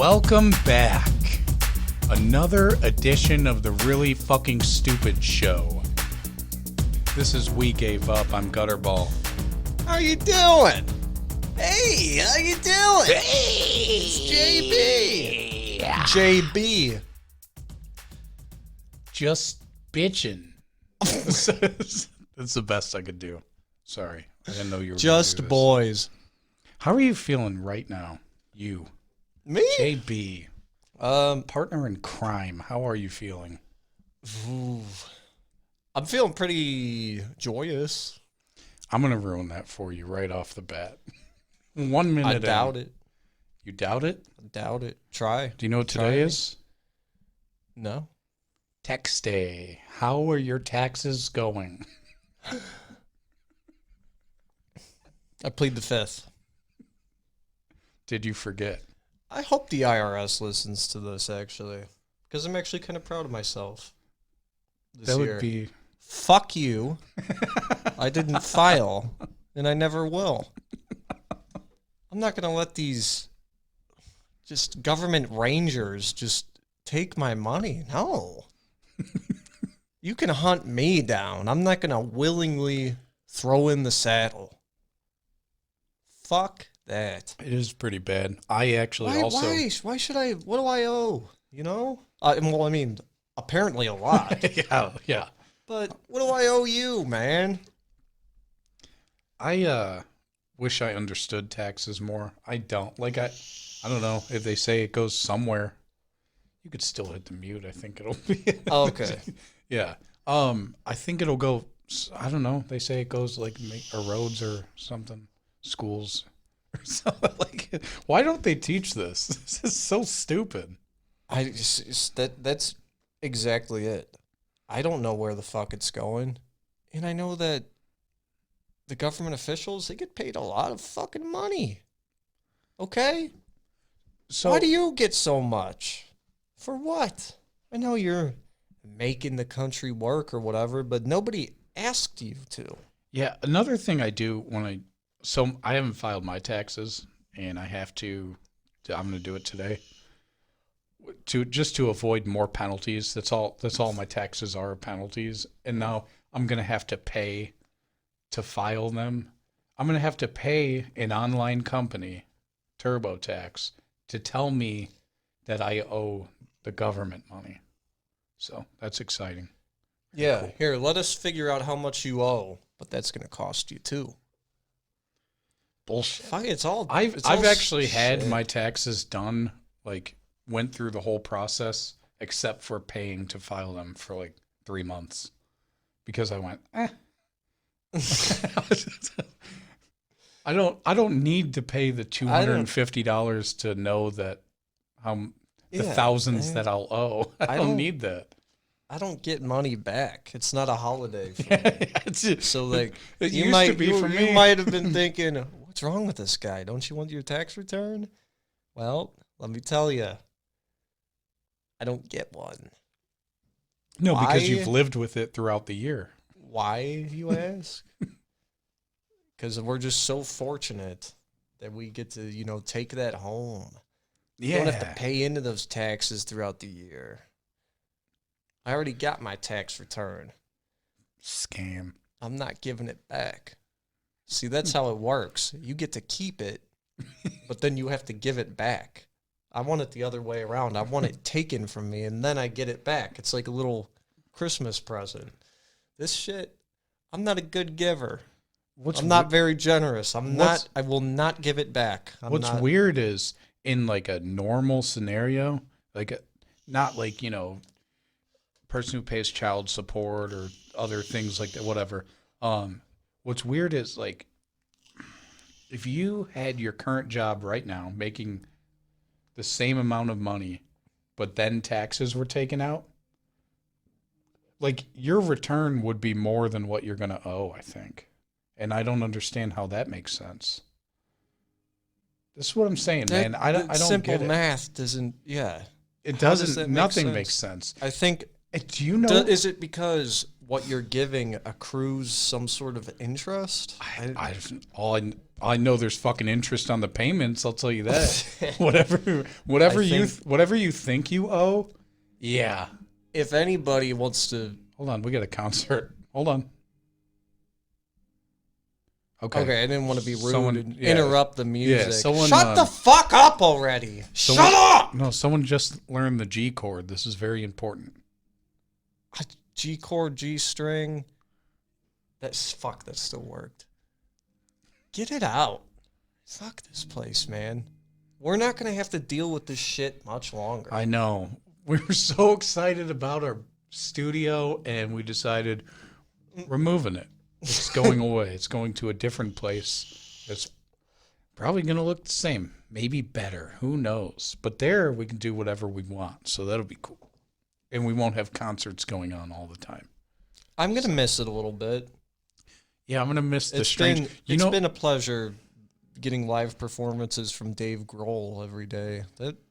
Welcome back. Another edition of the Really Fucking Stupid Show. This is We Gave Up. I'm Gutterball. How you doing? Hey, how you doing? Hey! It's JB. JB. Just bitching. That's the best I could do. Sorry. I didn't know you were Just gonna do this. boys. How are you feeling right now? You. Me? JB. Partner in crime. How are you feeling? I'm feeling pretty joyous. I'm going to ruin that for you right off the bat. 1 minute I doubt it. You doubt it? I doubt it. Try. Do you know what today is? No. Tax day. How are your taxes going? I plead the fifth. Did you forget? I hope the IRS listens to this, actually. Because I'm actually kind of proud of myself this That year. would be... Fuck you. I didn't file, and I never will. I'm not going to let these just government rangers just take my money. No. You can hunt me down. I'm not going to willingly throw in the saddle. Fuck that. It is pretty bad. I actually also... Why should I? What do I owe? You know? Well, I mean, apparently a lot. yeah. But what do I owe you, man? I wish I understood taxes more. I don't. Like, I don't know. If they say it goes somewhere, you could still hit the mute. I think it'll be... Okay. Yeah. I think it'll go... I don't know. They say it goes, like, roads or something. Schools or something. Like, why don't they teach this? This is so stupid. That's exactly it. I don't know where the fuck it's going. And I know that the government officials, they get paid a lot of fucking money. Okay? So why do you get so much? For what? I know you're making the country work or whatever, but nobody asked you to. Yeah, another thing I do when so I haven't filed my taxes, and I have to. I'm going to do it today. To avoid more penalties. That's all my taxes are, penalties. And now I'm going to have to pay to file them. I'm going to have to pay an online company, TurboTax, to tell me that I owe the government money. So that's exciting. Yeah, Cool. Here, let us figure out how much you owe, but that's going to cost you too. Bullshit. Fuck, I've actually had my taxes done, like went through the whole process, except for paying to file them for like 3 months, because I went, I don't need to pay the $250 to know that the thousands that I'll owe. I don't need that. I don't get money back. It's not a holiday for me. So like it you used to be for me. You might have been thinking, what's wrong with this guy? Don't you want your tax return? Well, let me tell you, I don't get one. No, Why? because you've lived with it throughout the year. Why, you ask? Because we're just so fortunate that we get to, take that home. Yeah. You don't have to pay into those taxes throughout the year. I already got my tax return. Scam. I'm not giving it back. See, that's how it works. You get to keep it, but then you have to give it back. I want it the other way around. I want it taken from me, and then I get it back. It's like a little Christmas present. This shit, I'm not a good giver. I'm not very generous. I will not give it back. What's weird is in like a normal scenario, not like, person who pays child support or other things like that, whatever. What's weird is like, if you had your current job right now making the same amount of money, but then taxes were taken out, like your return would be more than what you're going to owe, I think. And I don't understand how that makes sense. This is what I'm saying, man. I don't simple get it. Math doesn't, yeah. It doesn't, nothing makes sense. I think, do you know? Is it because what you're giving accrues some sort of interest? All I know there's fucking interest on the payments. I'll tell you that. whatever you think you owe. Yeah. If anybody wants to, Hold on, we got a concert. Hold on. Okay. Okay, I didn't want to be rude Someone- and yeah. interrupt the music. someone, Shut the fuck up already. Shut up! No, someone just learned the G chord. This is very important. G chord, G string. That still worked. Get it out. Fuck this place, man. We're not going to have to deal with this shit much longer. I know. We were so excited about our studio, and we decided we're moving it. It's going away. It's going to a different place. It's probably going to look the same. Maybe better. Who knows? But there, we can do whatever we want, so that'll be cool. And we won't have concerts going on all the time. I'm going to miss it a little bit. Yeah, I'm going to miss the It's strange... been a pleasure getting live performances from Dave Grohl every day.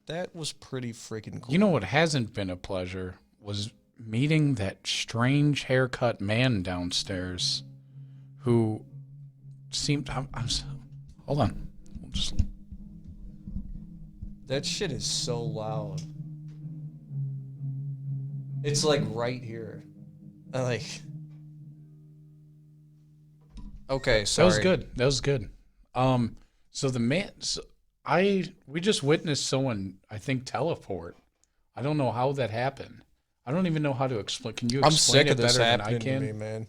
That was pretty freaking cool. You know what hasn't been a pleasure was meeting that strange haircut man downstairs who seemed... hold on. We'll just... That shit is so loud. It's like right here. Okay, sorry. That was good. So the man... we just witnessed someone, I think, teleport. I don't know how that happened. I don't even know how to explain. Can you explain I'm sick it of this better than I happening to can? me, man.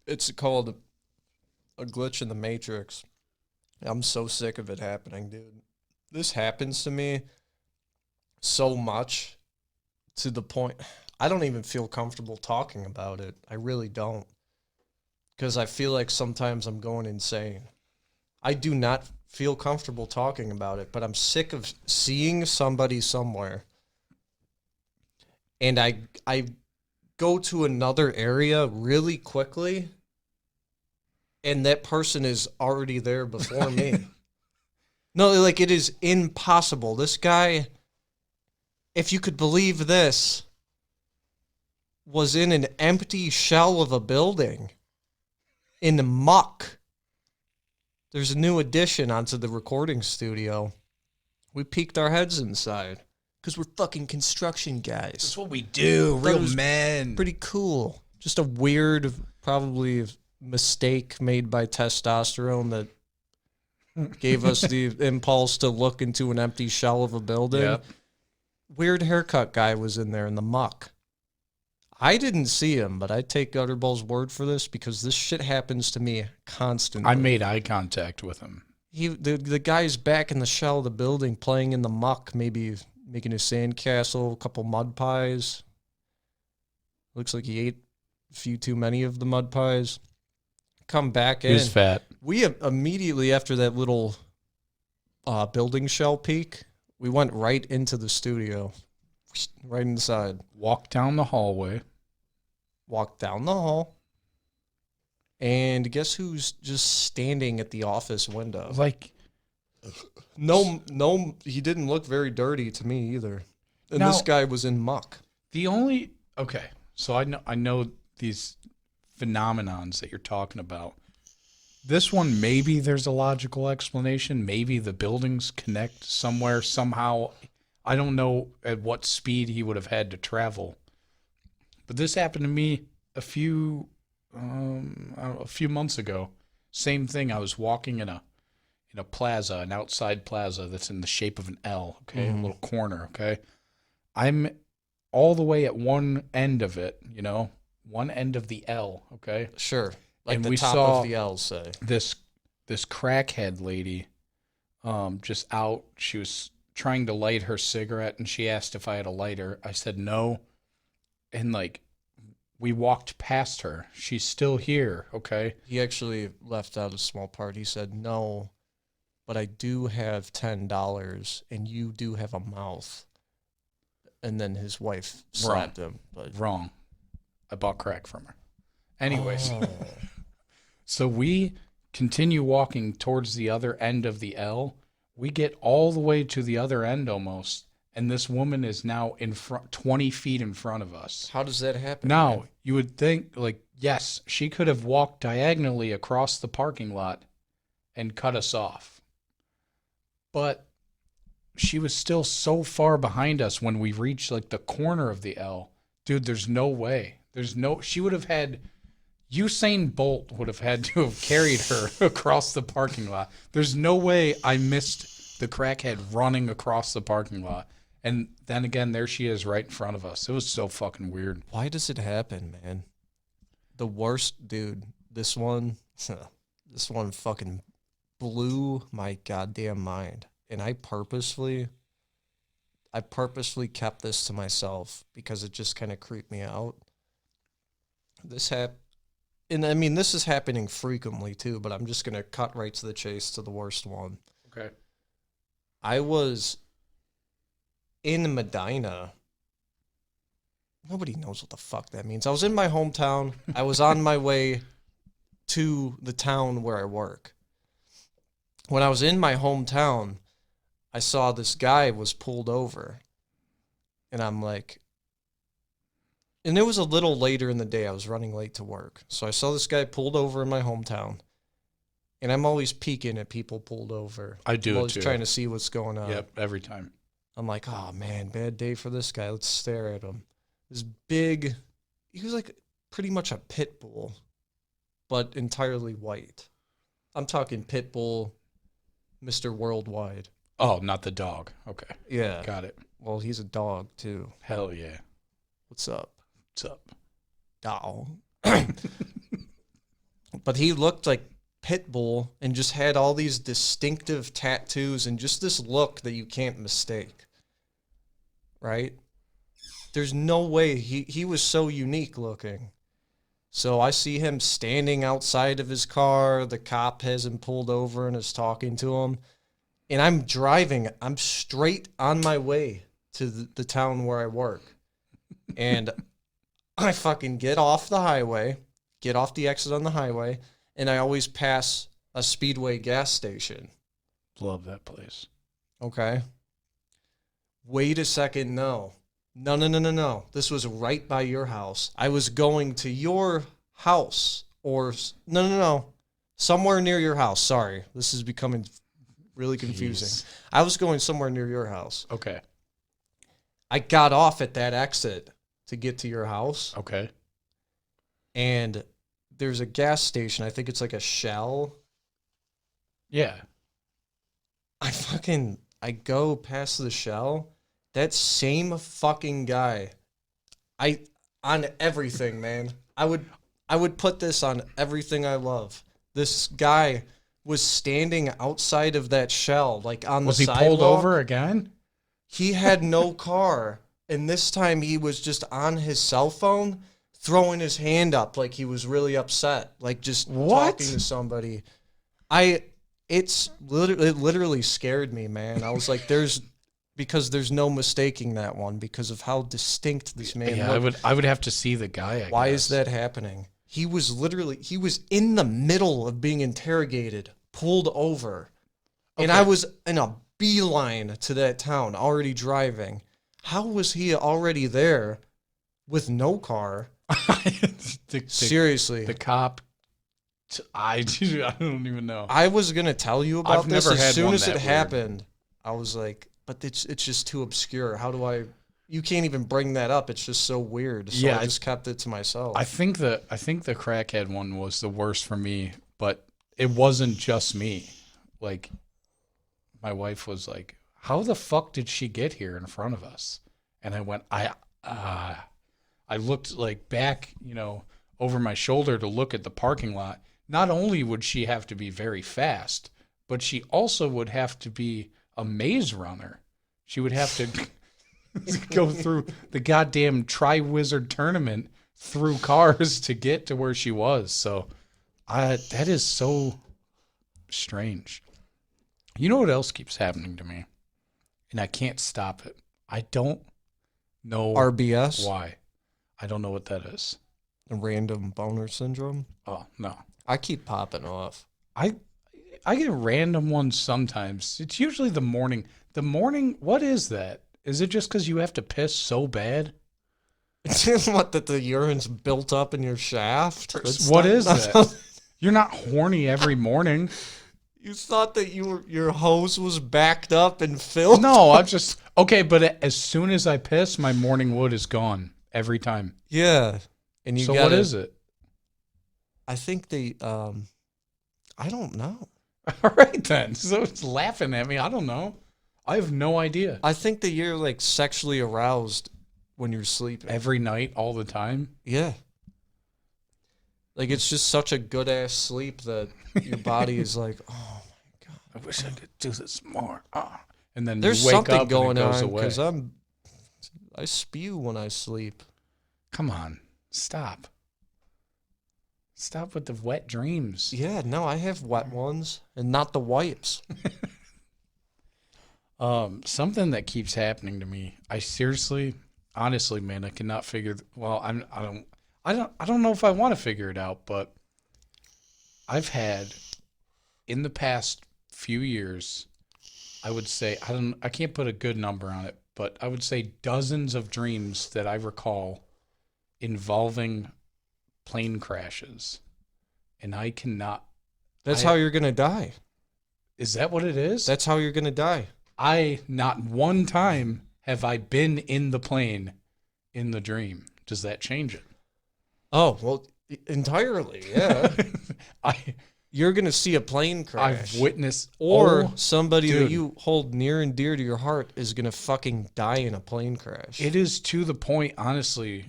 It's called a glitch in the Matrix. I'm so sick of it happening, dude. This happens to me so much to the point I don't even feel comfortable talking about it. I really don't. Because I feel like sometimes I'm going insane. I do not feel comfortable talking about it, but I'm sick of seeing somebody somewhere. And I go to another area really quickly, and that person is already there before me. No, like, it is impossible. This guy, if you could believe this, was in an empty shell of a building in the muck. There's a new addition onto the recording studio. We peeked our heads inside because we're fucking construction guys. That's what we do, real men. Pretty cool. Just a weird, probably mistake made by testosterone that gave us the impulse to look into an empty shell of a building. Yep. Weird haircut guy was in there in the muck. I didn't see him, but I take Gutterball's word for this because this shit happens to me constantly. I made eye contact with him. The guy's back in the shell of the building playing in the muck, maybe making a sandcastle, a couple mud pies. Looks like he ate a few too many of the mud pies. Come back in. He was fat. We immediately after that little building shell peak, we went right into the studio, right inside. Walked down the hallway. Walked down the hall. And guess who's just standing at the office window? Like, no, he didn't look very dirty to me either. And Now- this guy was in muck. okay, so I know these phenomenons that you're talking about. This one, maybe there's a logical explanation. Maybe the buildings connect somewhere, somehow. I don't know at what speed he would have had to travel. But this happened to me a few months ago. Same thing. I was walking in a plaza, an outside plaza that's in the shape of an L, okay, a little corner, okay. I'm all the way at one end of it, one end of the L, okay. Sure. Like And the we top saw of the L, say. This crackhead lady, just out. She was trying to light her cigarette, and she asked if I had a lighter. I said no, and we walked past her. She's still here, okay? He actually left out a small part. He said, no, but I do have $10, and you do have a mouth. And then his wife slapped him. But Wrong. I bought crack from her. Anyways, Oh. so we continue walking towards the other end of the L. We get all the way to the other end almost, and this woman is now in front, 20 feet in front of us. How does that happen? Now, man? you would think, yes, she could have walked diagonally across the parking lot and cut us off. But she was still so far behind us when we reached like the corner of the L. Dude, there's no way. She would have had, Usain Bolt would have had to have carried her across the parking lot. There's no way I missed the crackhead running across the parking lot. And then again, there she is right in front of us. It was so fucking weird. Why does it happen, man? The worst, dude. This one fucking blew my goddamn mind. And I purposefully kept this to myself because it just kind of creeped me out. And I mean, this is happening frequently too, but I'm just going to cut right to the chase to the worst one. Okay. I was in Medina. Nobody knows what the fuck that means. I was in my hometown. I was on my way to the town where I work. When I was in my hometown, I saw this guy was pulled over. And I'm like, and it was a little later in the day. I was running late to work. So I saw this guy pulled over in my hometown. And I'm always peeking at people pulled over. I do, I'm always too. trying to see what's going on. Yep, every time. I'm like, oh, man, bad day for this guy. Let's stare at him. This big, he was like pretty much a pit bull, but entirely white. I'm talking pit bull, Mr. Worldwide. Oh, not the dog. Okay. Yeah. Got it. Well, he's a dog, too. Hell yeah. What's up? What's up? Dog. But he looked like Pitbull and just had all these distinctive tattoos and just this look that you can't mistake. Right? There's no way. He was so unique looking. So I see him standing outside of his car. The cop has him pulled over and is talking to him. And I'm driving. I'm straight on my way to the town where I work. And I fucking get off the highway, get off the exit on the highway, and I always pass a Speedway gas station. Love that place. Okay. Wait a second, no. No. This was right by your house. I was going to your house or no. Somewhere near your house. Sorry. This is becoming really confusing. Jeez. I was going somewhere near your house. Okay. I got off at that exit to get to your house. Okay. And there's a gas station. I think it's like a Shell. Yeah. I go past the Shell. That same fucking guy. On everything, man. I would put this on everything I love. This guy was standing outside of that Shell, like on the sidewalk. Was he pulled over again? He had no car. And this time he was just on his cell phone, throwing his hand up like he was really upset, like just talking to somebody. It literally scared me, man. I was like, because there's no mistaking that one because of how distinct this man looked. I would have to see the guy. Why is that happening? He was in the middle of being interrogated, pulled over. Okay. And I was in a beeline to that town, already driving. How was he already there with no car? Seriously. The cop, I don't even know. I was going to tell you about this as soon as it happened. Weird. I was like, but it's just too obscure. How do I... You can't even bring that up. It's just so weird. So I just kept it to myself. I think the crackhead one was the worst for me, but it wasn't just me. Like, my wife was like, how the fuck did she get here in front of us? And I went, I looked like back, over my shoulder to look at the parking lot. Not only would she have to be very fast, but she also would have to be a maze runner. She would have to go through the goddamn Tri-Wizard tournament through cars to get to where she was. So that is so strange. You know what else keeps happening to me? And I can't stop it. I don't know RBS? Why. I don't know what that is. A random boner syndrome? Oh, no. I keep popping off. I get random ones sometimes. It's usually the morning. The morning, what is that? Is it just because you have to piss so bad? What, that the urine's built up in your shaft? What is that? You're not horny every morning. You thought that your hose was backed up and filled? No, I just okay. But as soon as I piss, my morning wood is gone every time. Yeah. And you So got what is it? I think they I don't know. All right then. So it's laughing at me. I don't know. I have no idea. I think that you're like sexually aroused when you're sleeping. Every night, all the time. Yeah. Like it's just such a good ass sleep that your body is like, oh my god. I wish I could do this more. Ah. And then There's you wake something up going and it goes on away. because I spew when I sleep. Come on, stop. Stop with the wet dreams. Yeah, no, I have wet ones and not the wipes. Something that keeps happening to me. I seriously, honestly, man, I cannot figure. Well, I don't know if I want to figure it out, but I've had in the past few years, I would say I can't put a good number on it, but I would say dozens of dreams that I recall involving plane crashes, and I cannot. That's how you're gonna die. Is that what it is? That's how you're gonna die. Not one time have I been in the plane in the dream. Does that change it? Oh, well, entirely, yeah. You're going to see a plane crash. I've witnessed... Or somebody dude. that you hold near and dear to your heart is going to fucking die in a plane crash. It is to the point, honestly,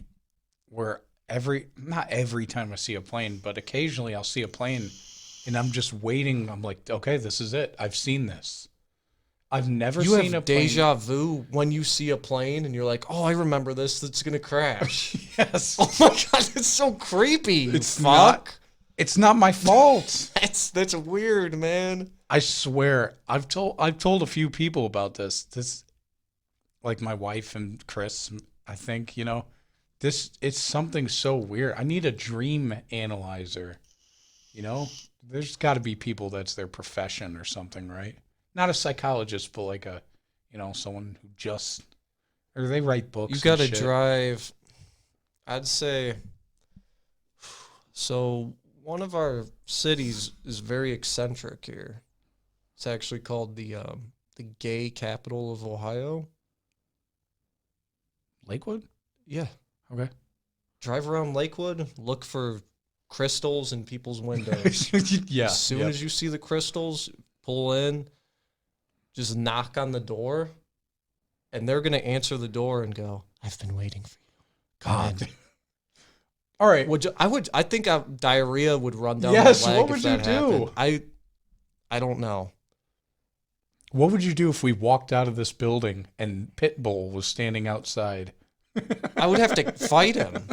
where not every time I see a plane, but occasionally I'll see a plane and I'm just waiting. I'm like, okay, this is it. I've seen this. I've never You seen have a plane. deja vu when you see a plane and you're like, oh, I remember this. That's going to crash. Yes. Oh my God, it's so creepy. It's fuck. It's not my fault. That's weird, man. I swear, I've told a few people about this. This, like my wife and Chris, I think, it's something so weird. I need a dream analyzer. There's got to be people that's their profession or something, right? Not a psychologist, but like someone who just, or they write books. You got to and shit. drive, I'd say. So one of our cities is very eccentric here. It's actually called the gay capital of Ohio. Lakewood? Yeah. Okay. Drive around Lakewood, look for crystals in people's windows. Yeah. As soon as you see the crystals, pull in, just knock on the door, and they're going to answer the door and go, I've been waiting for you. God. All right. I think diarrhea would run down Yes, my leg. what would you do? I don't know. What would you do if we walked out of this building and Pitbull was standing outside? I would have to fight him.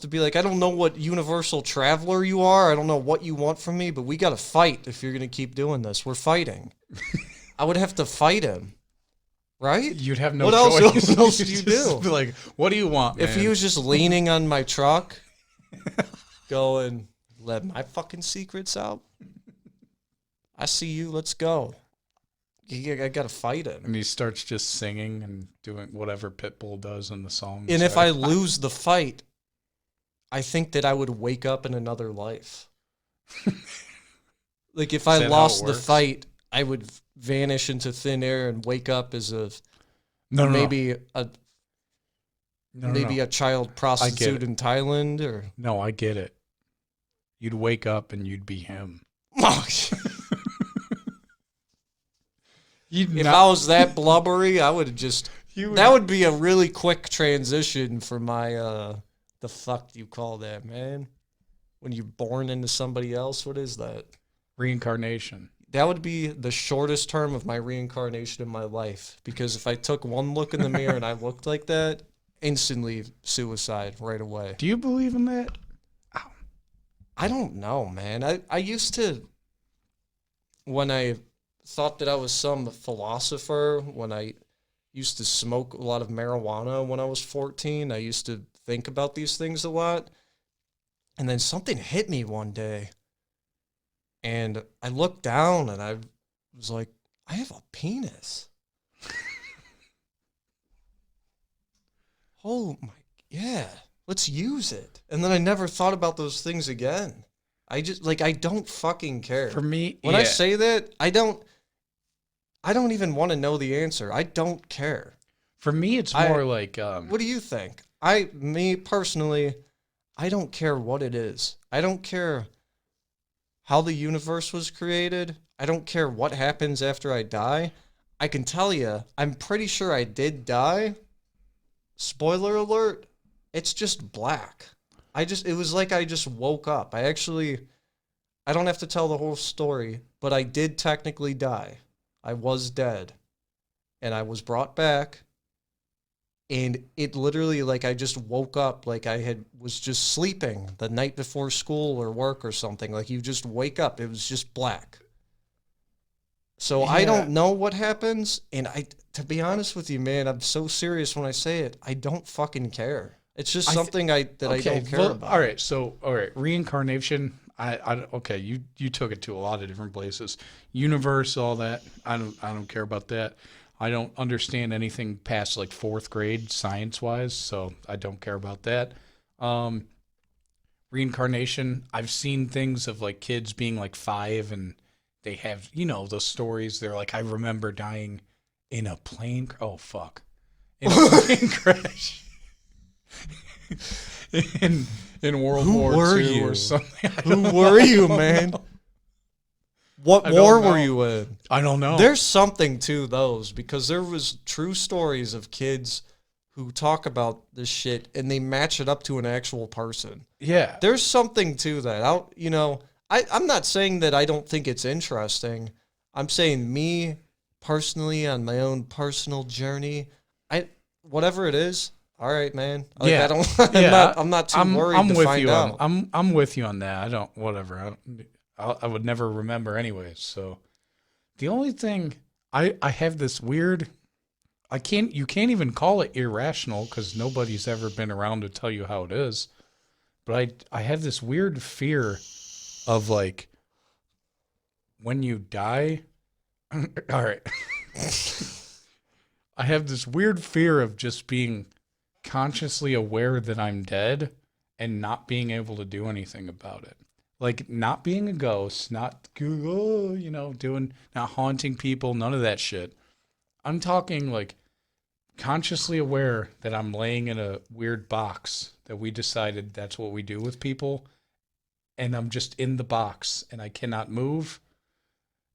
To be like, I don't know what universal traveler you are. I don't know what you want from me, but we got to fight if you're going to keep doing this. We're fighting. I would have to fight him. Right? You'd have no what choice. What else do you do? Be like, what do you want, man? If he was just leaning on my truck, going, let my fucking secrets out. I see you. Let's go. I got to fight him. And he starts just singing and doing whatever Pitbull does in the song. And if I lose the fight, I think that I would wake up in another life. Like if I lost the fight, I would vanish into thin air and wake up as a child prostitute in Thailand or no, I get it. You'd wake up and you'd be him. If I was that blubbery, I would just that would be a really quick transition for my the fuck do you call that, man? When you're born into somebody else, what is that? Reincarnation. That would be the shortest term of my reincarnation in my life. Because if I took one look in the mirror and I looked like that, instantly suicide right away. Do you believe in that? Ow. I don't know, man. I used to, when I thought that I was some philosopher, when I used to smoke a lot of marijuana when I was 14, I used to think about these things a lot. And then something hit me one day. And I looked down and I was like, I have a penis. Oh my, yeah, let's use it. And then I never thought about those things again. I just like I don't fucking care. For me, when I say that, I don't even want to know the answer. I don't care. For me, it's more like what do you think? Me personally, I don't care what it is. I don't care how the universe was created. I don't care what happens after I die. I can tell you, I'm pretty sure I did die. Spoiler alert, it's just black. It was like I just woke up. I don't have to tell the whole story, but I did technically die. I was dead. And I was brought back. And it literally, like, I just woke up like was just sleeping the night before school or work or something. Like, you just wake up. It was just black. So I don't know what happens. And to be honest with you, man, I'm so serious when I say it. I don't fucking care. It's just something I don't care about. All right. Reincarnation. Okay. You took it to a lot of different places. Universe, all that. I don't care about that. I don't understand anything past like 4th grade science wise, so I don't care about that. Reincarnation. I've seen things of like kids being like 5 and they have, those stories. They're like, I remember dying in a plane. Oh fuck. In a plane crash. in World War II or something. Who were you, man? What war were you in? I don't know. There's something to those because there was true stories of kids who talk about this shit and they match it up to an actual person. Yeah. There's something to that. I'm not saying that I don't think it's interesting. I'm saying me personally on my own personal journey, whatever it is, all right, man. Like, I'm not too worried to find out. I'm with you on that. I would never remember anyways. So the only thing I have this weird, you can't even call it irrational because nobody's ever been around to tell you how it is. But I have this weird fear of like when you die. All right. I have this weird fear of just being consciously aware that I'm dead and not being able to do anything about it. Like not being a ghost, not not haunting people, none of that shit. I'm talking like consciously aware that I'm laying in a weird box that we decided that's what we do with people. And I'm just in the box and I cannot move.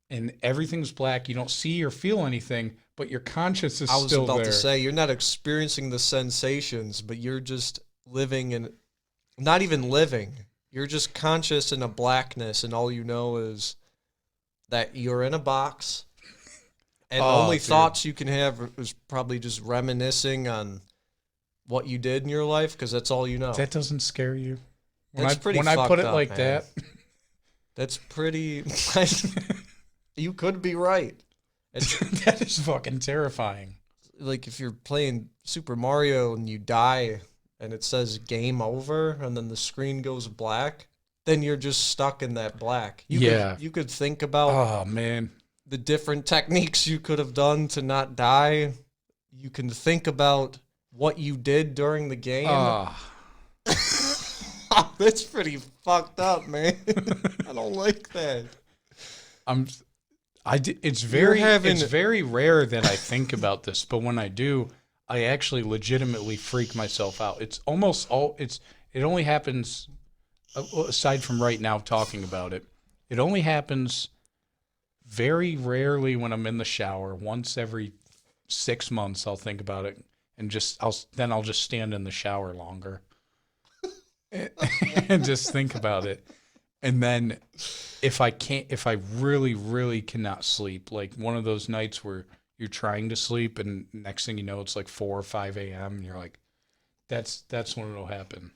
And everything's black. You don't see or feel anything, but your conscience is still there. I was about to say, you're not experiencing the sensations, but you're just not even living. You're just conscious in a blackness, and all you know is that you're in a box, and the only thoughts you can have is probably just reminiscing on what you did in your life, because that's all you know. That doesn't scare you? When I put it like that? That's pretty... You could be right. That is fucking terrifying. Like if you're playing Super Mario and you die... and it says game over, and then the screen goes black, then you're just stuck in that black. You could think about the different techniques you could have done to not die. You can think about what you did during the game. That's pretty fucked up, man. I don't like that. It's very rare that I think about this, but when I do, I actually legitimately freak myself out. It only happens, aside from right now talking about it, it only happens very rarely when I'm in the shower. Once every 6 months I'll think about it and I'll just stand in the shower longer and just think about it. And then if I really, really cannot sleep, like one of those nights where you're trying to sleep and next thing you know, it's like 4 or 5 a.m. and you're like, that's when it'll happen.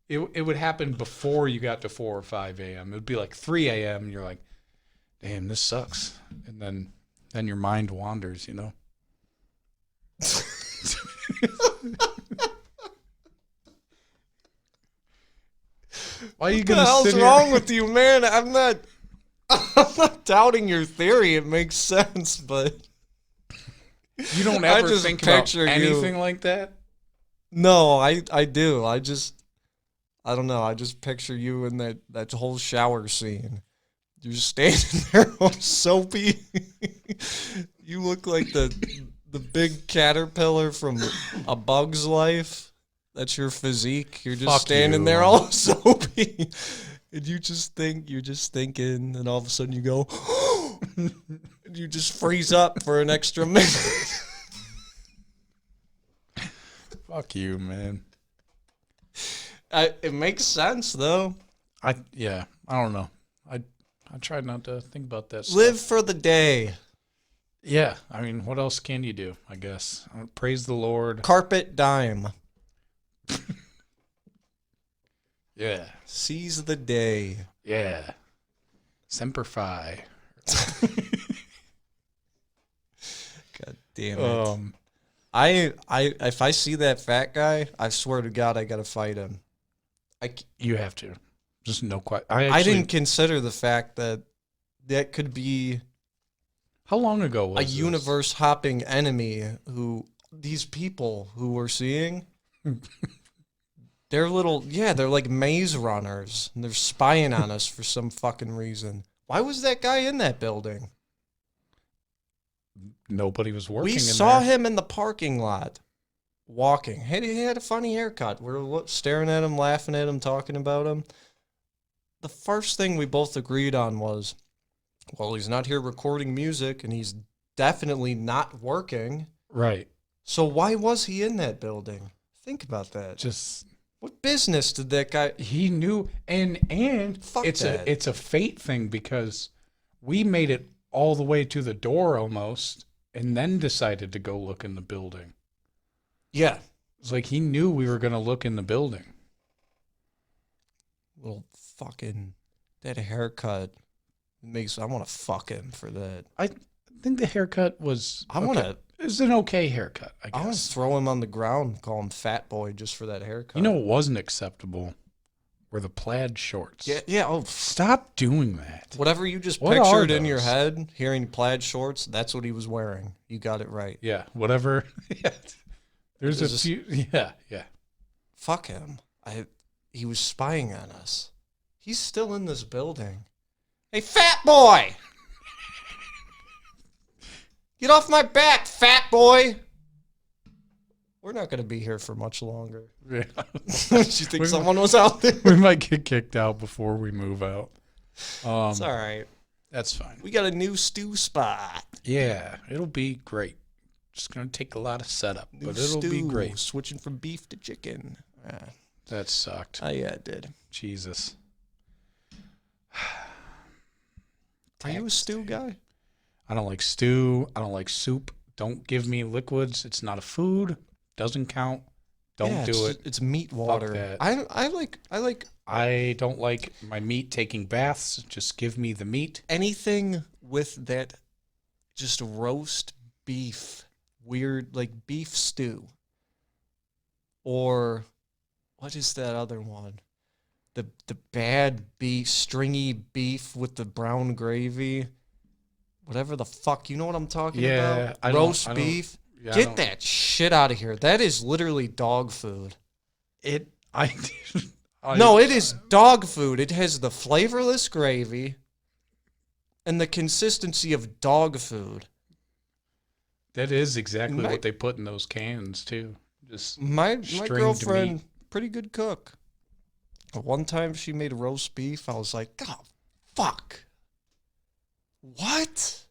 It would happen before you got to 4 or 5 a.m. It would be like 3 a.m. and you're like, damn, this sucks. And then your mind wanders, Why are you gonna what the hell's sit here? wrong with you, man? I'm not doubting your theory. It makes sense, but you don't ever think about anything like that? No, I do. I don't know. I just picture you in that whole shower scene. You're just standing there all soapy. You look like the big caterpillar from A Bug's Life. That's your physique. You're just Fuck standing you. there all soapy. And you're just thinking, and all of a sudden you go, and you just freeze up for an extra minute. Fuck you, man. It makes sense, though. I don't know. I tried not to think about that stuff. Live for the day. Yeah, I mean, what else can you do, I guess? Praise the Lord. Carpet dime. Yeah. Seize the day. Yeah. Semper Fi. God damn it. If I see that fat guy, I swear to God, I gotta fight him. You have to. Just no question. I didn't consider the fact that could be How long ago was a this? universe hopping enemy who these people who we're seeing. They're like maze runners. And they're spying on us for some fucking reason. Why was that guy in that building? Nobody was working. We in saw there. him in the parking lot, walking. He had a funny haircut. We were staring at him, laughing at him, talking about him. The first thing we both agreed on was, well, he's not here recording music, and he's definitely not working. Right. So why was he in that building? Think about that. Just What business did that guy... he knew, and Fuck it's that. it's a fate thing because we made it all the way to the door almost, and then decided to go look in the building. Yeah. It's like he knew we were going to look in the building. Little fucking... That haircut makes... I want to fuck him for that. I think the haircut was... I want to... It was an okay haircut, I I want to guess. throw him on the ground, call him Fat Boy just for that haircut. You know what wasn't acceptable? Were the plaid shorts. Yeah. Oh, Stop doing that. whatever you just What are pictured in your those? head, hearing plaid shorts, that's what he was wearing. You got it right. Yeah, whatever. There's a Is this- few... Yeah. Fuck him. He was spying on us. He's still in this building. Hey, Fat Boy! Get off my back, Fat Boy! We're not going to be here for much longer. Yeah. Do you think someone was out there? We might get kicked out before we move out. It's all right. That's fine. We got a new stew spot. Yeah, it'll be great. Just gonna take a lot of setup, New but it'll be stew, great. Switching from beef to chicken. That sucked. Yeah, it did. Jesus. Are you a stew guy? I don't like stew. I don't like soup. Don't give me liquids. It's not a food. Doesn't count. Don't do it. It's meat water. that. I like I don't like my meat taking baths. Just give me the meat. anything with that just roast beef, weird like beef stew. Or what is that other one? The bad beef, stringy beef with the brown gravy. Whatever the fuck, you know what I'm talking Yeah, about? Roast I don't- beef. Yeah, I Get don't- that shit out of here. That is literally dog food. No, it is dog food. It has the flavorless gravy and the consistency of dog food. That is exactly My- what they put in those cans too. Just My Stringed girlfriend, meat. pretty good cook. One time she made roast beef. I was like, God, fuck. What?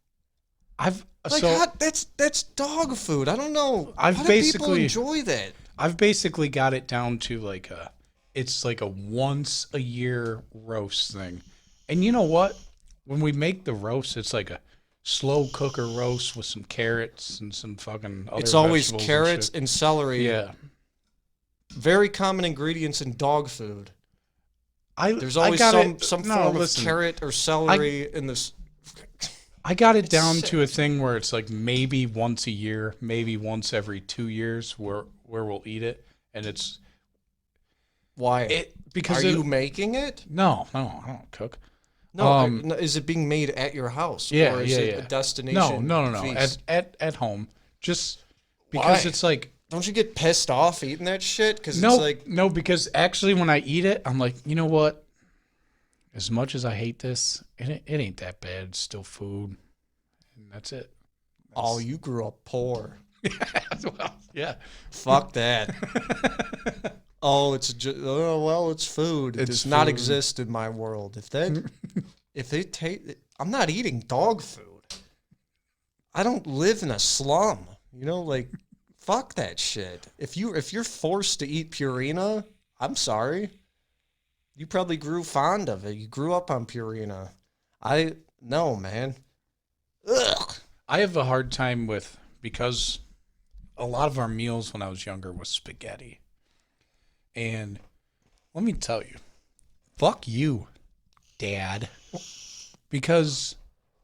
I've Like, so that's dog food. I don't know. I've How do people basically- enjoy that? I've basically got it down to it's like a once a year roast thing. And you know what? When we make the roast, it's like a slow cooker roast with some carrots and some fucking other It's always vegetables and carrots shit. and celery. Yeah. Very common ingredients in dog food. There's I always got some no, form listen, of carrot or celery in this. I got it down sick. to a thing where it's like maybe once a year, maybe once every 2 years where we'll eat it. And it's Why? because Are you making it? No, I don't cook. No, no, is it being made at your house? Yeah, or is yeah, it yeah. a destination? No. feast? At home. Just because Why? it's like Don't you get pissed off eating that shit? Because it's No, like, no, because actually when I eat it, I'm like, you know what? As much as I hate this, it ain't that bad. It's still food, and that's it. oh, you grew up poor. Well, yeah. Fuck that. Oh, it's just, oh, well, it's food. It It's does not food. exist in my world. If they take, I'm not eating dog food. I don't live in a slum. You know, like, fuck that shit. If you're forced to eat Purina, I'm sorry. You probably grew fond of it. You grew up on Purina. No, man. Ugh. I have a hard time with because a lot of our meals when I was younger was spaghetti. And let me tell you, fuck you, Dad. Because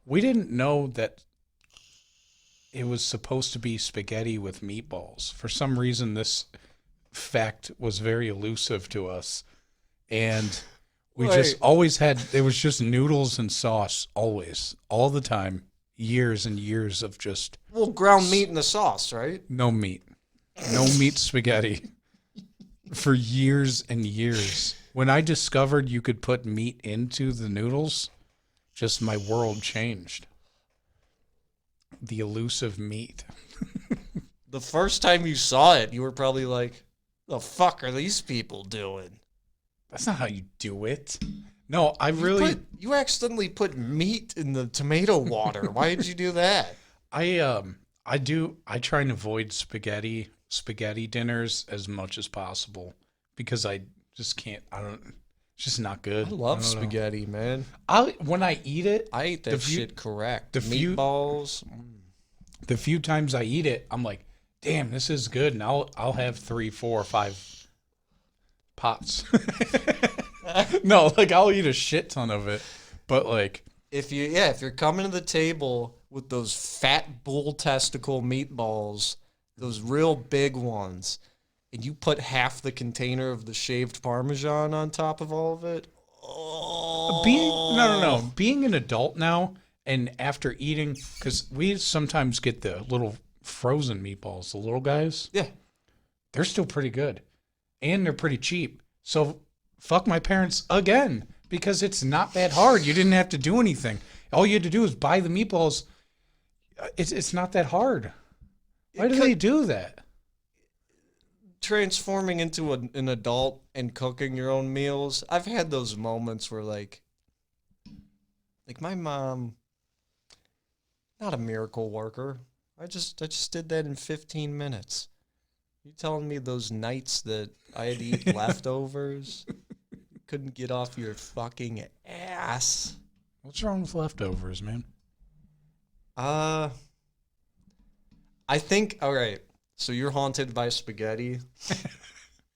we didn't know that it was supposed to be spaghetti with meatballs. For some reason, this fact was very elusive to us. And we just always had, it was just noodles and sauce, always, all the time, years and years of just Well, ground meat in the sauce, right? no meat. No meat spaghetti for years and years. When I discovered you could put meat into the noodles, just my world changed. The elusive meat. The first time you saw it, you were probably like, the fuck are these people doing? That's not how you do it. No, I really You accidentally put meat in the tomato water. Why did you do that? I try and avoid spaghetti dinners as much as possible because I just can't it's just not good. I love don't know. spaghetti, man. When I eat it, I ate that shit correct. the few- Meatballs. the few times I eat it, I'm like, damn, this is good, and I'll have 3, 4, 5 pots. No, like I'll eat a shit ton of it, but like If you're coming to the table with those fat bull testicle meatballs, those real big ones, and you put half the container of the shaved Parmesan on top of all of it, being an adult now and after eating, because we sometimes get the little frozen meatballs, the little guys. yeah. They're still pretty good, and they're pretty cheap. So fuck my parents again, because it's not that hard. You didn't have to do anything. All you had to do is buy the meatballs. It's not that hard. Why do they do that? Transforming into an adult and cooking your own meals, I've had those moments where like my mom, not a miracle worker. I just did that in 15 minutes. You telling me those nights that I had to eat leftovers, you couldn't get off your fucking ass? What's wrong with leftovers, man? I think, all right, so you're haunted by spaghetti.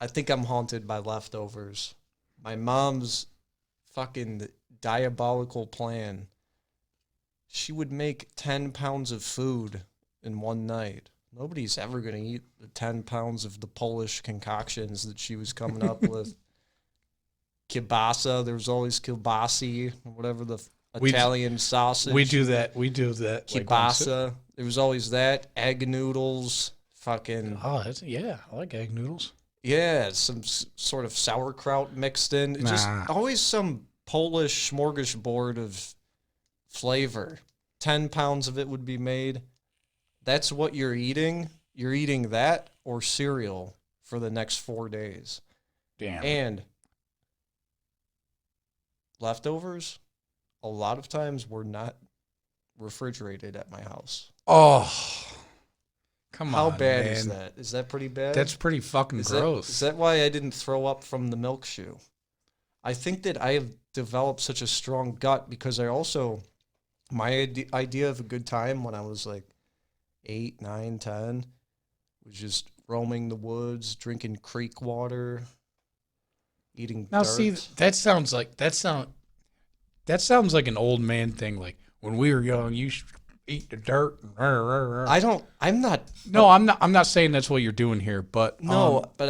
I think I'm haunted by leftovers. My mom's fucking diabolical plan. She would make 10 pounds of food in one night. Nobody's ever going to eat the 10 pounds of the Polish concoctions that she was coming up with. Kielbasa, there was always kielbasi, whatever the Italian sausage. We do that. Kielbasa. There was always that. Egg noodles. Fucking. Oh, I like egg noodles. Yeah, some sort of sauerkraut mixed in. Just always some Polish smorgasbord of flavor. 10 pounds of it would be made. That's what you're eating. You're eating that or cereal for the next 4 days. Damn. And leftovers, a lot of times were not refrigerated at my house. Oh, come How on, bad man. is that? Is that pretty bad? That's pretty fucking gross. Is that why I didn't throw up from the milk shoe? I think that I have developed such a strong gut because I also, my idea of a good time when I was like 8, 9, 10 was just roaming the woods, drinking creek water, eating Now, dirt. see, that sounds like an old man thing. Like when we were young, you should eat the dirt. I'm not. No, I'm not saying that's what you're doing here, but No, but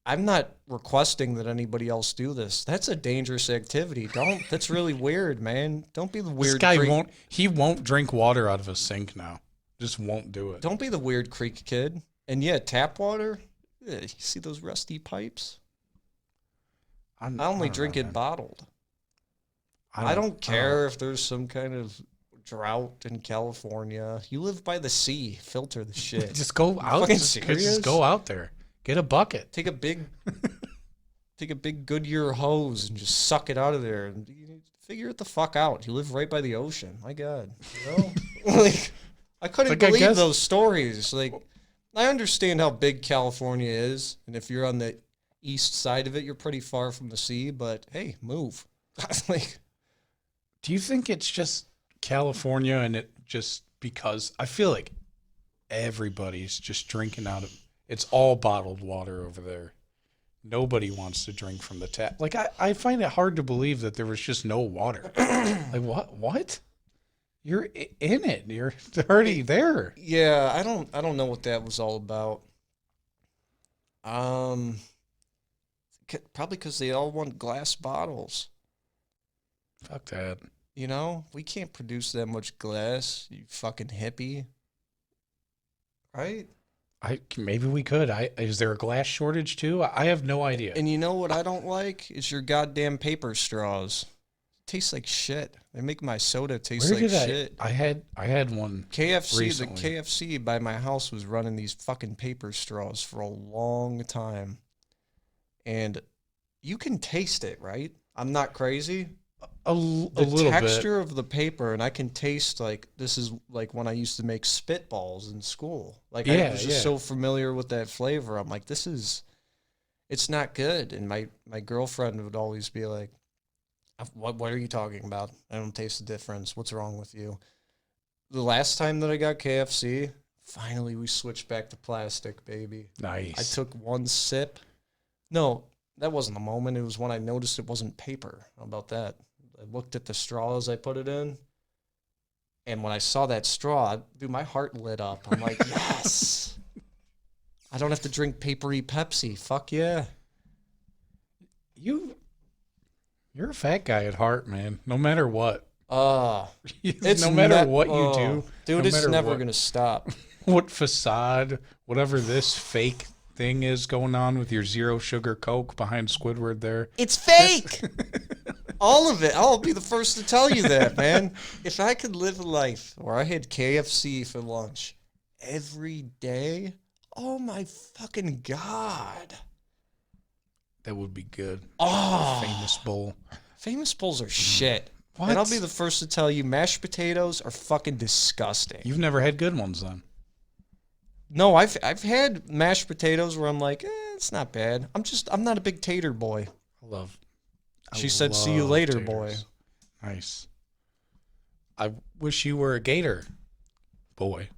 I'm not requesting that anybody else do this. That's a dangerous activity. That's really weird, man. Don't be the weird. This guy won't drink water out of a sink now. Just won't do it. Don't be the weird creek kid. And yeah, tap water. Yeah, you see those rusty pipes? I only don't know, drink it man. bottled. I I don't. don't care if there's some kind of drought in California. You live by the sea. Filter the shit. Just go out. fucking Just serious? go out there. Get a bucket. Take a big Goodyear hose and just suck it out of there and figure it the fuck out. You live right by the ocean. My God, you know, like I couldn't Like, I believe guess- those stories. Like, I understand how big California is, and if you're on the east side of it, you're pretty far from the sea. But hey, move. Like, Do you think it's just California and it just because I feel like everybody's just drinking out of it's all bottled water over there. Nobody wants to drink from the tap. Like I find it hard to believe that there was just no water. Like what? You're in it. You're already there. yeah, I don't know what that was all about. Probably because they all want glass bottles. Fuck that. You know, we can't produce that much glass, you fucking hippie. Right? Maybe we could. Is there a glass shortage too? I have no idea. And you know what I don't like? Is your goddamn paper straws. Tastes like shit. They make my soda taste Where like did shit. I had one KFC, recently. the KFC by my house was running these fucking paper straws for a long time. And you can taste it, right? I'm not crazy. a The little texture of the paper, and I can taste like this is like when I used to make spitballs in school. Like, I Yeah, was just yeah. so familiar with that flavor. I'm like, it's not good. And my girlfriend would always be like, what are you talking about? I don't taste the difference. What's wrong with you? The last time that I got KFC, finally we switched back to plastic, baby. bit. Nice. I took one sip. No, that wasn't the moment. It was when I noticed it wasn't paper. How about that? I looked at the straw as I put it in. And when I saw that straw, dude, my heart lit up. I'm like, yes. I don't have to drink papery Pepsi. Fuck yeah. You're a fat guy at heart, man. No matter what. It's no matter not- what you do, Dude, no it's matter never what- going to stop. what facade, whatever this fake thing is going on with your zero sugar Coke behind Squidward there. It's fake. All of it. I'll be the first to tell you that, man. If I could live a life where I had KFC for lunch every day, oh my fucking God. That would be good. Oh, Famous bowl. famous bowls are shit. What? And I'll be the first to tell you, mashed potatoes are fucking disgusting. You've never had good ones then. No, I've had mashed potatoes where I'm like, it's not bad. I'm not a big tater boy. I She said, "See you love later, taters. boy." Nice. I wish you were a gator boy.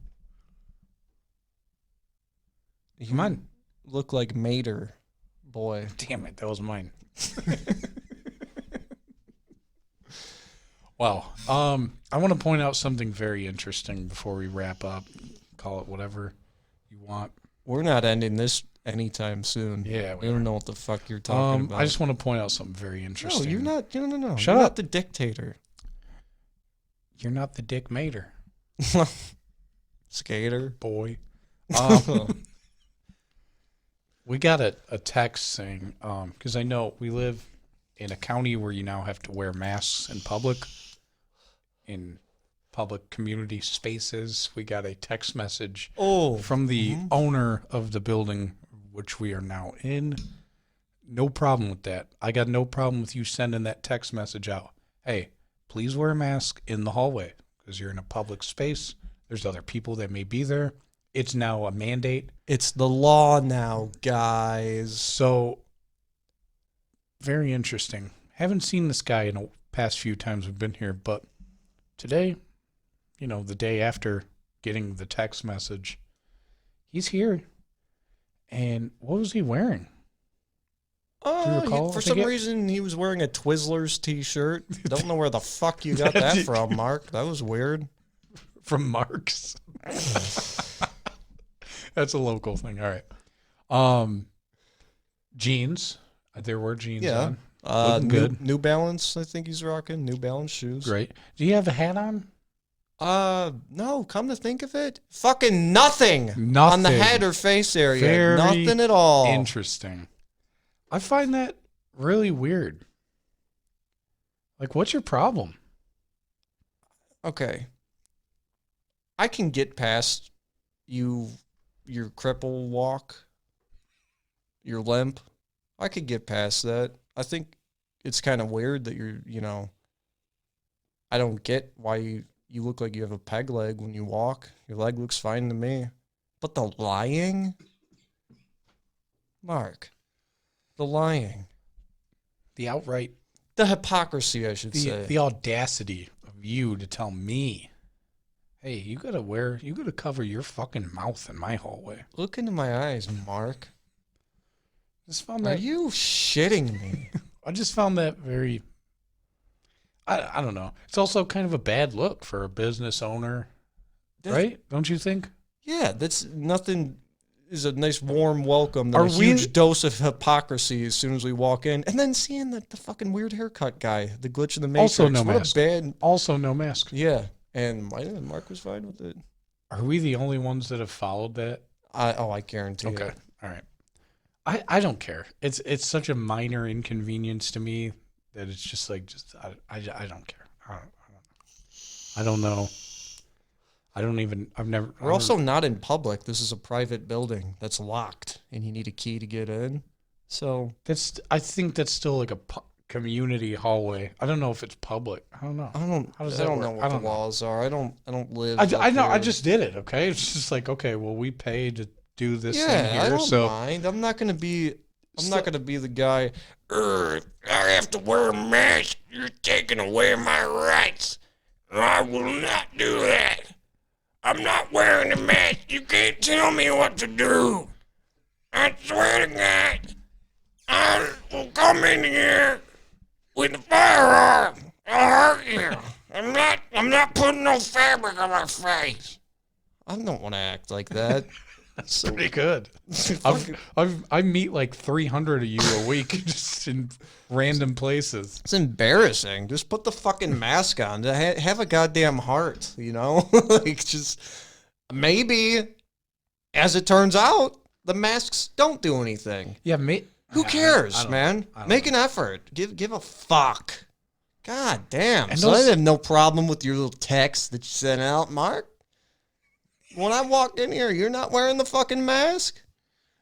Come on. Look like Mater, boy. Damn it, that was mine. Well, I want to point out something very interesting before we wrap up. Call it whatever you want. We're not ending this anytime soon. Yeah, we don't know what the fuck you're talking about. I just want to point out something very interesting. No, you're not. No. Shut You're up. not the dictator. You're not the Dick Mater, Skater. boy. Oh. We got a text saying, because I know we live in a county where you now have to wear masks in public community spaces. We got a text message from the owner of the building which we are now in. No problem with that. I got no problem with you sending that text message out. Hey, please wear a mask in the hallway because you're in a public space. There's other people that may be there. It's now a mandate. It's the law now, guys. So, very interesting. Haven't seen this guy in the past few times we've been here, but today, the day after getting the text message, he's here. And what was he wearing? Do you recall? For I some think reason, he was wearing a Twizzlers t-shirt. Don't know where the fuck you got that from, Mark. That was weird. From Mark's. That's a local thing. All right. Jeans. There were jeans Yeah. on. Looking good. New Balance, I think he's rocking. New Balance shoes. Great. Do you have a hat on? No, come to think of it, fucking nothing on the Nothing. head or face area. Very Nothing at all. Interesting. I find that really weird. Like, what's your problem? Okay. I can get past your cripple walk, your limp. I could get past that. I think it's kind of weird that I don't get why you look like you have a peg leg when you walk. Your leg looks fine to me. But the lying? Mark, the lying. The outright, The hypocrisy, I should say. the audacity of you to tell me, hey, you gotta cover your fucking mouth in my hallway. Look into my eyes, Mark. Just found Are that, you shitting me? I just found that very, I don't know. It's also kind of a bad look for a business owner, right? Don't you think? Yeah, that's nothing. Is a nice warm welcome. Then Are a we- huge dose of hypocrisy as soon as we walk in, and then seeing the fucking weird haircut guy, the glitch in the matrix. Also no what mask. A bad. Also no mask. Yeah, and Mark was fine with it. Are we the only ones that have followed that? I guarantee Okay. it. All right. I don't care. It's such a minor inconvenience to me that it's just like I don't care. I don't know. I don't even. I've never. We're also not in public. This is a private building that's locked, and you need a key to get in. So That's. I think that's still like a community hallway. I don't know if it's public. I don't know. How does that know work? what I the don't know. laws are. I don't live. I know. up I here. just did it. Okay. It's just like, okay. Well, we paid to do this thing Yeah, here. I don't So mind. I'm not gonna be the guy. I have to wear a mask. You're taking away my rights. I will not do that. I'm not wearing a mask. You can't tell me what to do. I swear to God, I will come in here with a firearm. I'll hurt you. I'm not putting no fabric on my face. I don't want to act like that. that's pretty good. I meet like 300 of you a week just in random places. It's embarrassing. Just put the fucking mask on. Have a goddamn heart, like just maybe, as it turns out, the masks don't do anything. Yeah, mate. Who cares, I don't man? know. Make an effort. Give a fuck. God damn. And So I those- have no problem with your little text that you sent out, Mark. When I walked in here, you're not wearing the fucking mask?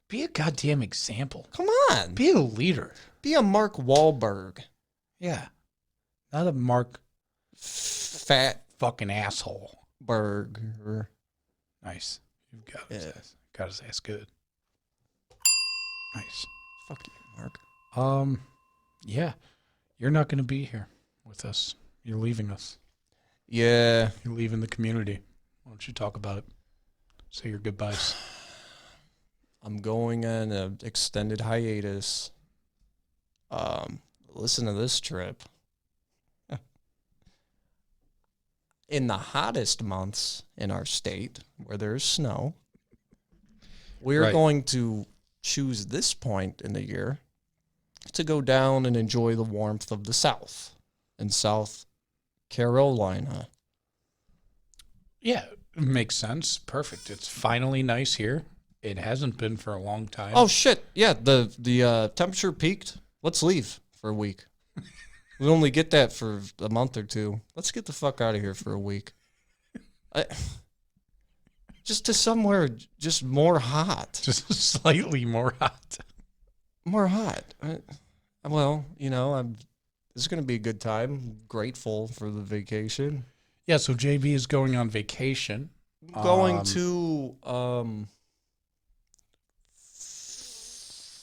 Be a goddamn example. Come on. Be a leader. Be a Mark Wahlberg. Yeah. Not a Mark Fat fucking asshole. burger. Nice. You've got his Yeah. ass. Got his ass good. Nice. Fuck you, Mark. Yeah. You're not going to be here with us. You're leaving us. Yeah. You're leaving the community. Why don't you talk about it? Say your goodbyes. I'm going on an extended hiatus. Listen to this trip. In the hottest months in our state, where there's snow, we're Right. going to choose this point in the year to go down and enjoy the warmth of the South in South Carolina. Yeah. It makes sense. Perfect. It's finally nice here. It hasn't been for a long time. Oh shit! Yeah, the temperature peaked. Let's leave for a week. We only get that for a month or two. Let's get the fuck out of here for a week. Just to somewhere just more hot. Just slightly more hot. More hot. Well, this is going to be a good time. I'm grateful for the vacation. Yeah, so JB is going on vacation. Going to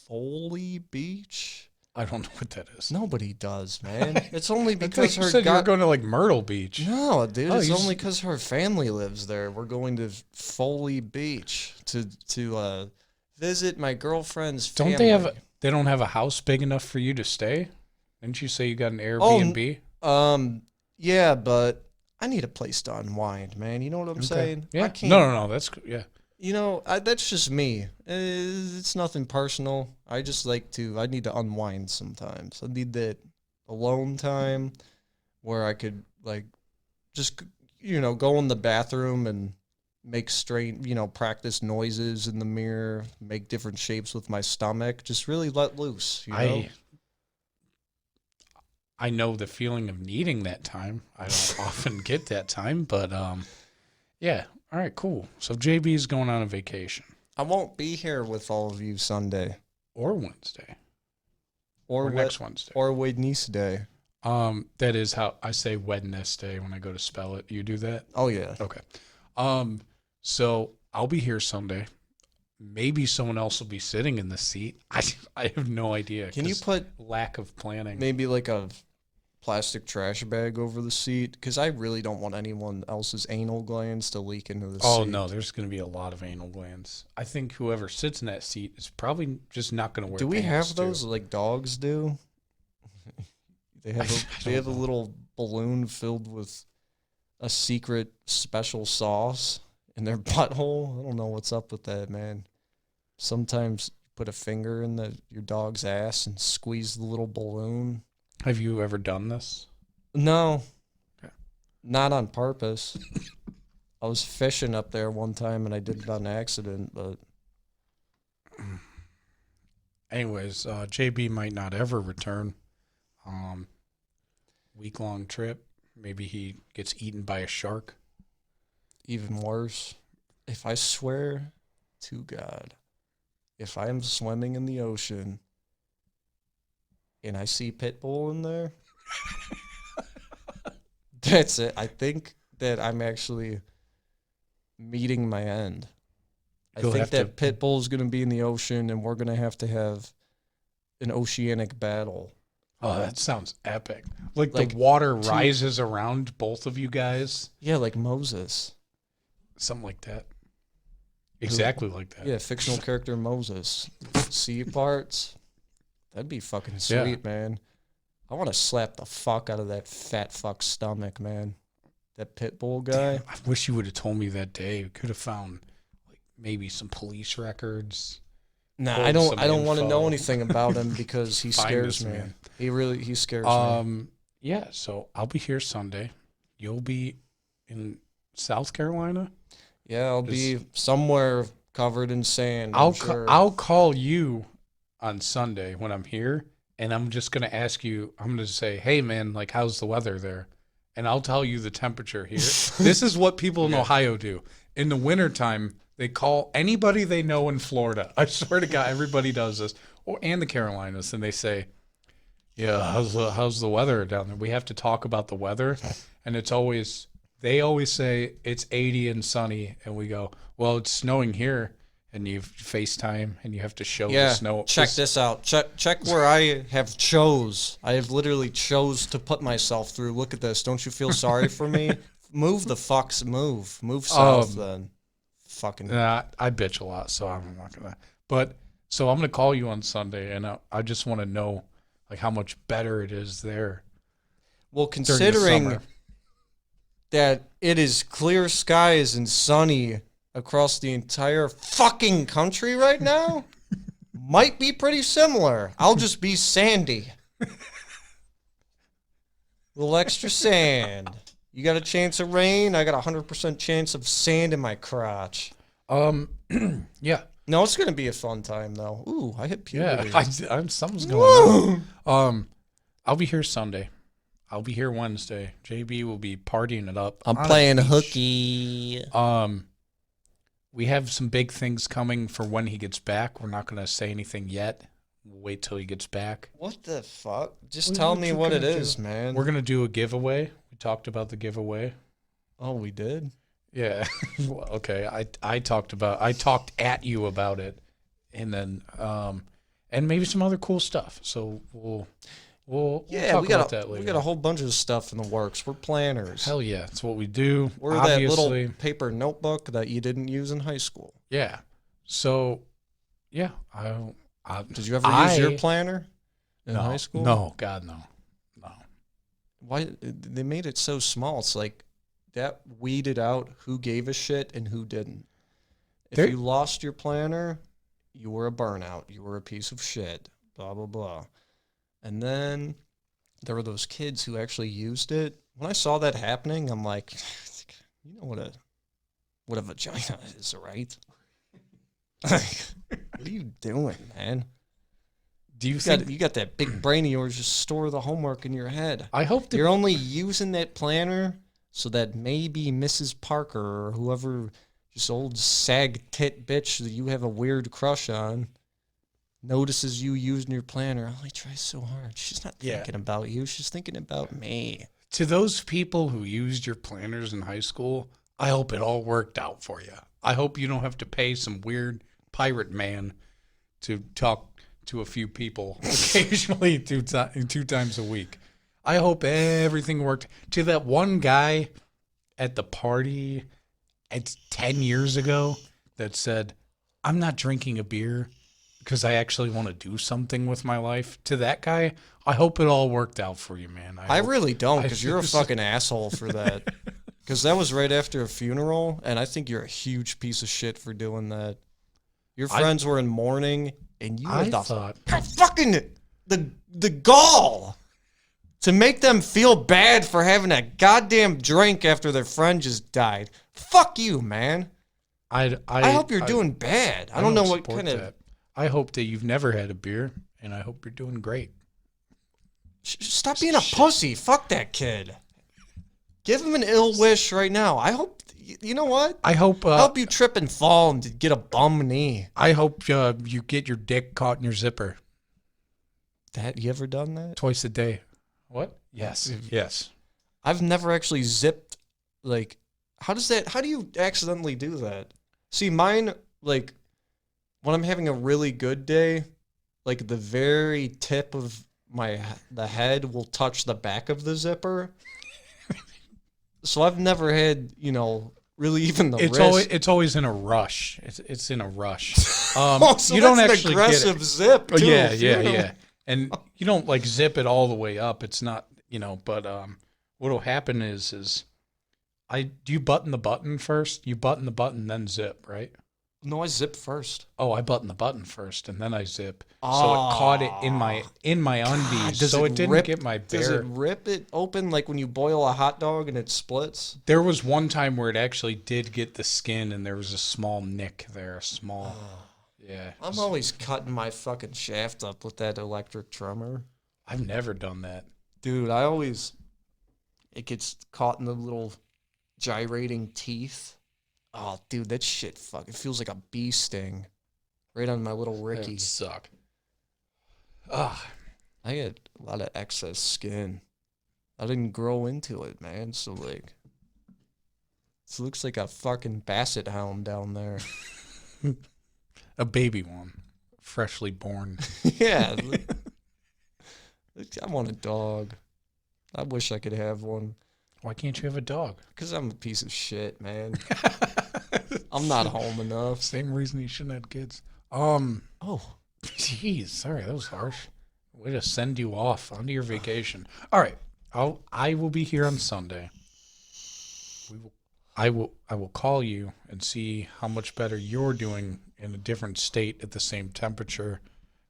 Foley Beach. I don't know what that is. Nobody does, man. It's only I thought because you her said you were going to like Myrtle Beach. No, dude, Oh, it's you only because her family lives there. We're going to Foley Beach to visit my girlfriend's family. Don't they don't have a house big enough for you to stay? Didn't you say you got an Oh, Airbnb? Yeah, but I need a place to unwind, man. You know what I'm saying? Yeah. I can't. No. That's yeah. That's just me. It's nothing personal. I just I need to unwind sometimes. I need that alone time where I could just go in the bathroom and make strange, practice noises in the mirror, make different shapes with my stomach, just really let loose, I know the feeling of needing that time. I don't often get that time, but yeah. All right, cool. So JB's going on a vacation. I won't be here with all of you Sunday. Or Wednesday. Or next Wednesday. Or Wednesday. That is how I say Wednesday when I go to spell it. You do that? Oh, yeah. Okay. So I'll be here Sunday. Maybe someone else will be sitting in the seat. I have no idea. Can you put lack of planning? Maybe like a plastic trash bag over the seat? Because I really don't want anyone else's anal glands to leak into the seat. Oh, no, there's going to be a lot of anal glands. I think whoever sits in that seat is probably just not going to wear pants. Do we have those too. like dogs do? They have a little balloon filled with a secret special sauce in their butthole. I don't know what's up with that, man. Sometimes you put a finger in your dog's ass and squeeze the little balloon. Have you ever done this? No. Okay. Not on purpose. I was fishing up there one time and I did it on accident, but anyways, JB might not ever return. Week-long trip. Maybe he gets eaten by a shark. Even worse, if I swear to God, if I am swimming in the ocean and I see Pitbull in there, that's it. I think that I'm actually meeting my end. I think that Pitbull's going to be in the ocean and we're going to have an oceanic battle. Oh, that sounds epic. Like the water rises around both of you guys. Yeah, like Moses. Something like that. Exactly like that. Yeah, fictional character Moses. Sea parts. That'd be fucking sweet, man. I want to slap the fuck out of that fat fuck stomach, man. That Pitbull guy. Damn, I wish you would have told me that day. We could have found like maybe some police records. Nah, I don't want to know anything about him because he scares me. Man. He scares me. Yeah, so I'll be here Sunday. You'll be in South Carolina? Yeah, I'll be somewhere covered in sand. I'll call you on Sunday when I'm here, and I'm just going to ask you, I'm going to say, hey, man, like, how's the weather there? And I'll tell you the temperature here. This is what people in Ohio do. In the wintertime, they call anybody they know in Florida. I swear to God, everybody does this. And the Carolinas, and they say, yeah, how's the weather down there? We have to talk about the weather, and they always say it's 80 and sunny, and we go, well, it's snowing here, and you FaceTime, and you have to show the snow. Check this out. Check where I have chose. I have literally chose to put myself through. Look at this. Don't you feel sorry for me? Move the fucks. Move south then. Fucking. I bitch a lot, so I'm not gonna. But so I'm gonna call you on Sunday, and I just want to know like how much better it is there. Well, considering that it is clear skies and sunny across the entire fucking country right now, might be pretty similar. I'll just be sandy. A little extra sand. You got a chance of rain? I got 100% chance of sand in my crotch. Yeah. No, it's gonna be a fun time though. Ooh, I hit puberty. Yeah, something's going on. I'll be here Sunday. I'll be here Wednesday. JB will be partying it up. I'm playing hooky. We have some big things coming for when he gets back. We're not gonna say anything yet. We'll wait till he gets back. What the fuck? Just tell me what it is, man. We're gonna do a giveaway. We talked about the giveaway. Oh, we did? Yeah. Well, okay. I talked at you about it, and then and maybe some other cool stuff. So we'll talk about that later. We got a whole bunch of stuff in the works. We're planners. Hell yeah, that's what we do. We're obviously that little paper notebook that you didn't use in high school. Yeah. So yeah, did you ever use your planner in high school? No, God, no. Why they made it so small? It's like that weeded out who gave a shit and who didn't. If you lost your planner, you were a burnout. You were a piece of shit. Blah blah blah. And then there were those kids who actually used it. When I saw that happening, I'm like, You know what a vagina is, right? What are you doing, man? Do you think You got that big brain of yours, just store the homework in your head. I hope that You're only using that planner so that maybe Mrs. Parker or whoever, just old sag tit bitch that you have a weird crush on, notices you using your planner. Oh, he tries so hard. She's not thinking about you. She's thinking about me. to those people who used your planners in high school, I hope it all worked out for you. I hope you don't have to pay some weird pirate man to talk to a few people occasionally two times a week. I hope everything worked. To that one guy at the party 10 years ago that said, I'm not drinking a beer because I actually want to do something with my life. To that guy, I hope it all worked out for you, man. I really don't, because you're a fucking asshole for that. Because that was right after a funeral, and I think you're a huge piece of shit for doing that. Your friends were in mourning, and you had the gall to make them feel bad for having a goddamn drink after their friend just died. Fuck you, man. I hope you're doing bad. I don't know what kind of... I hope that you've never had a beer, and I hope you're doing great. Stop being a pussy. Fuck that kid. Give him an ill wish right now. I hope... You know what? I hope you trip and fall and get a bum knee. I hope you get your dick caught in your zipper. You ever done that? Twice a day. What? Yes. Yes. I've never actually zipped, like, how do you accidentally do that? See, mine, like, when I'm having a really good day, like, the very tip of the head will touch the back of the zipper. So I've never had, really even the wrist. It's always in a rush. It's in a rush. So you don't that's actually an aggressive get it. zip, too. Yeah. And you don't like zip it all the way up. It's not, but what'll happen is do you button the button first? You button the button, then zip, right? No, I zip first. Oh, I button the button first and then I zip. So it caught it in my undies. So it didn't get my bare. Does it rip it open like when you boil a hot dog and it splits? There was one time where it actually did get the skin and there was a small nick there, yeah. I'm always cutting my fucking shaft up with that electric trimmer. I've never done that. Dude, it gets caught in the little gyrating teeth. Oh, dude, that shit fucking feels like a bee sting right on my little Ricky. That suck. I had a lot of excess skin. I didn't grow into it, man. So, like, it looks like a fucking basset hound down there. A baby one. Freshly born. Yeah. I want a dog. I wish I could have one. Why can't you have a dog? Because I'm a piece of shit, man. I'm not home enough. Same reason you shouldn't have kids. Oh. Jeez, sorry, that was harsh. Way to send you off onto your vacation. All right. I will be here on Sunday. I will call you and see how much better you're doing in a different state at the same temperature.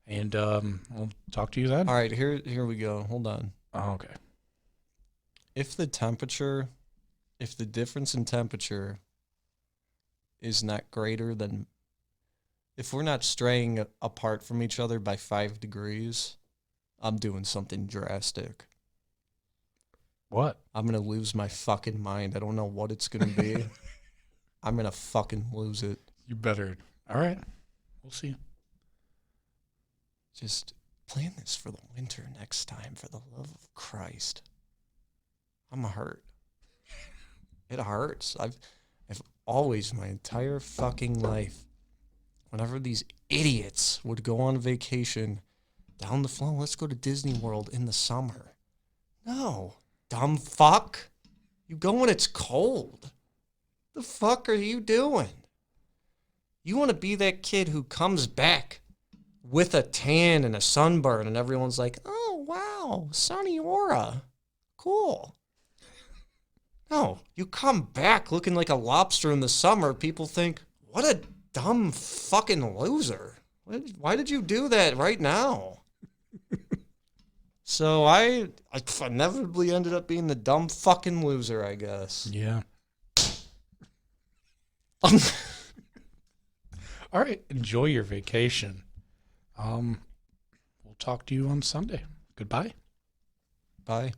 And I'll talk to you then. All right, here we go. Hold on. Oh, okay. If the difference in temperature is not greater than, if we're not straying apart from each other by 5 degrees, I'm doing something drastic. What? I'm going to lose my fucking mind. I don't know what it's going to be. I'm going to fucking lose it. You better. All right. We'll see. Just plan this for the winter next time, for the love of Christ. I'm hurt. It hurts. I've always, my entire fucking life, whenever these idiots would go on vacation down the flow, let's go to Disney World in the summer. No, dumb fuck. You go when it's cold. The fuck are you doing? You want to be that kid who comes back with a tan and a sunburn and everyone's like, oh, wow, sunny aura. Cool. No, you come back looking like a lobster in the summer. People think, what a dumb fucking loser. Why did you do that right now? So I inevitably ended up being the dumb fucking loser, I guess. Yeah. All right. Enjoy your vacation. We'll talk to you on Sunday. Goodbye. Bye.